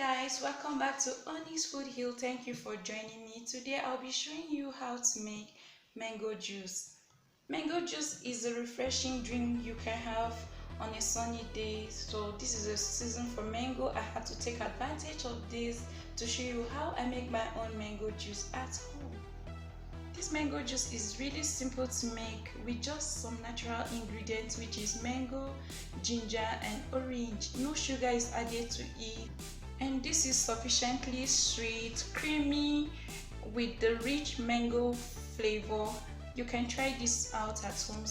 Guys, welcome back to Honey's Food Hill. Thank you for joining me. Today I'll be showing you how to make mango juice. Mango juice is a refreshing drink you can have on a sunny day. So this is a season for mango. I had to take advantage of this to show you how I make my own mango juice at home. This mango juice is really simple to make with just some natural ingredients, which is mango, ginger and orange. No sugar is added to it. And this is sufficiently sweet, creamy, with the rich mango flavor. You can try this out at home.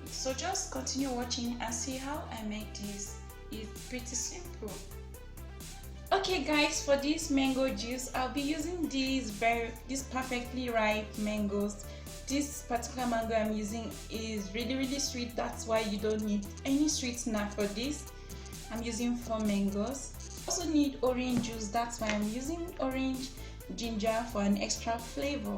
So just continue watching and see how I make this. It's pretty simple. Okay guys, for this mango juice, I'll be using these perfectly ripe mangoes. This particular mango I'm using is really sweet. That's why you don't need any sweetener for this. I'm using 4 mangoes. Also need orange juice, that's why I'm using orange, ginger for an extra flavor.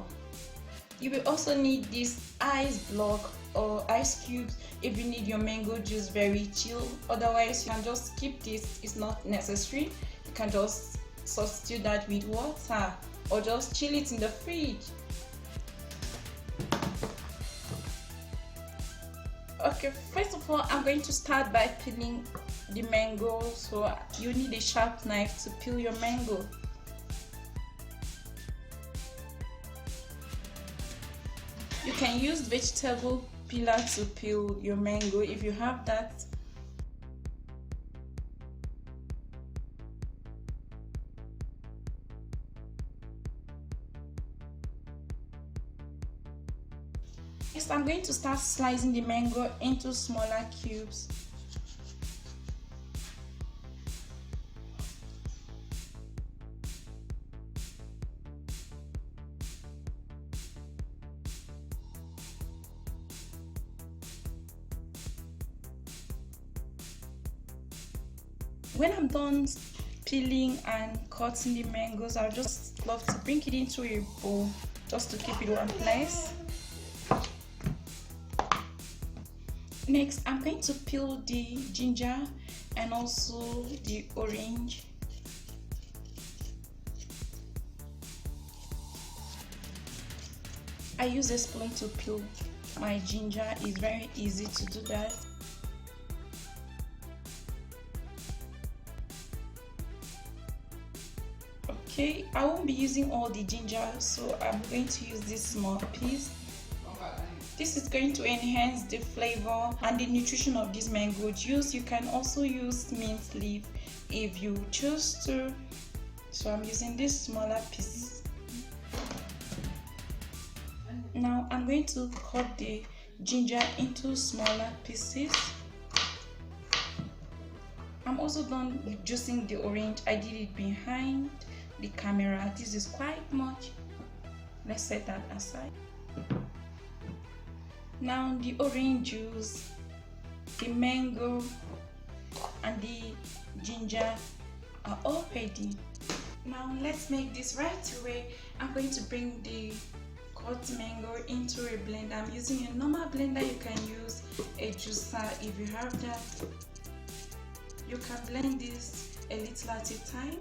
You will also need this ice block or ice cubes if you need your mango juice very chill. Otherwise you can just skip this, it's not necessary. You can just substitute that with water or just chill it in the fridge. Okay, first of all, I'm going to start by peeling the mango. So you need a sharp knife to peel your mango. You can use vegetable peeler to peel your mango if you have that. Next, I'm going to start slicing the mango into smaller cubes. When I'm done peeling and cutting the mangoes, I'll just love to bring it into a bowl just to keep it in one place. Next, I'm going to peel the ginger and also the orange. I use a spoon to peel my ginger. It's very easy to do that. Okay, I won't be using all the ginger, so I'm going to use this small piece. This is going to enhance the flavor and the nutrition of this mango juice. You can also use mint leaf if you choose to. So I'm using this smaller piece. Now I'm going to cut the ginger into smaller pieces. I'm also done with juicing the orange. I did it behind the camera. This is quite much. Let's set that aside. Now the orange juice, the mango and the ginger are all ready. Now let's make this right away. I'm going to bring the cut mango into a blender. I'm using a normal blender. You can use a juicer if you have that. You can blend this a little at a time.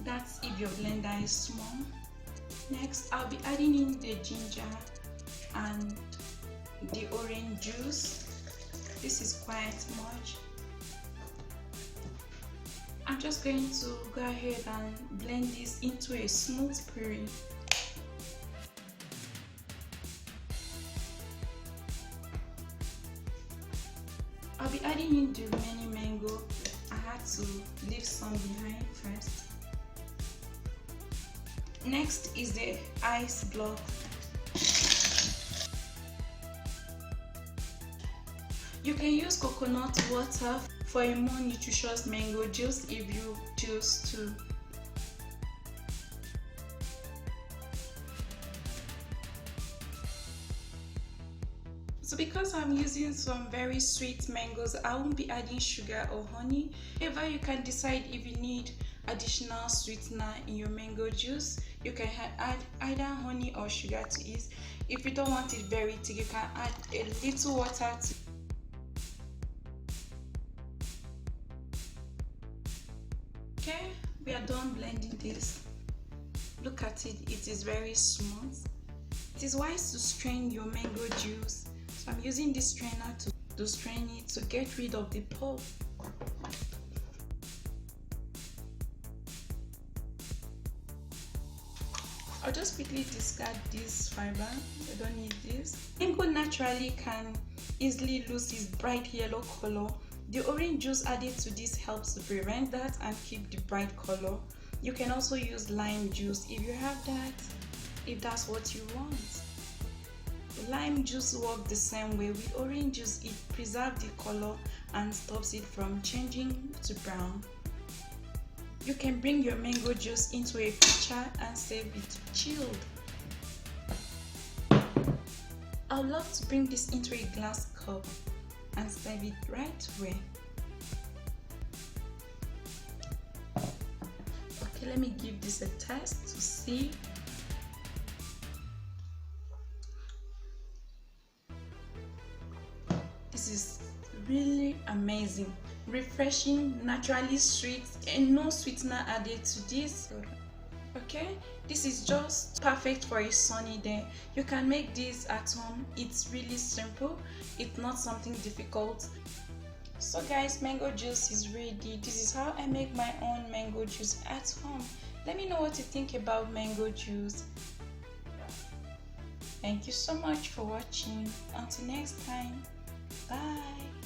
That's if your blender is small. Next, I'll be adding in the ginger and the orange juice. This is quite much. I'm just going to go ahead and blend this into a smooth puree. I'll be adding in the remaining mango. I had to leave some behind first. Next is the ice block. You can use coconut water for a more nutritious mango juice if you choose to. So because I'm using some very sweet mangoes, I won't be adding sugar or honey. However, you can decide if you need additional sweetener in your mango juice. You can add either honey or sugar to it. If you don't want it very thick, you can add a little water to Okay, we are done blending this. Look at it, it is very smooth. It is wise to strain your mango juice. So I'm using this strainer to strain it to get rid of the pulp. I'll just quickly discard this fiber. I don't need this. Mango naturally can easily lose its bright yellow color. The orange juice added to this helps to prevent that and keep the bright color. You can also use lime juice if you have that, if that's what you want. Lime juice works the same way. With orange juice, it preserves the color and stops it from changing to brown. You can bring your mango juice into a pitcher and save it chilled. I would love to bring this into a glass cup and serve it right away. Okay, let me give this a test to see. This is really amazing, refreshing, naturally sweet, and no sweetener added to this. Okay, this is just perfect for a sunny day. You can make this at home. It's really simple, it's not something difficult. So guys, mango juice is ready. This is how I make my own mango juice at home. Let me know what you think about mango juice. Thank you so much for watching. Until next time, bye.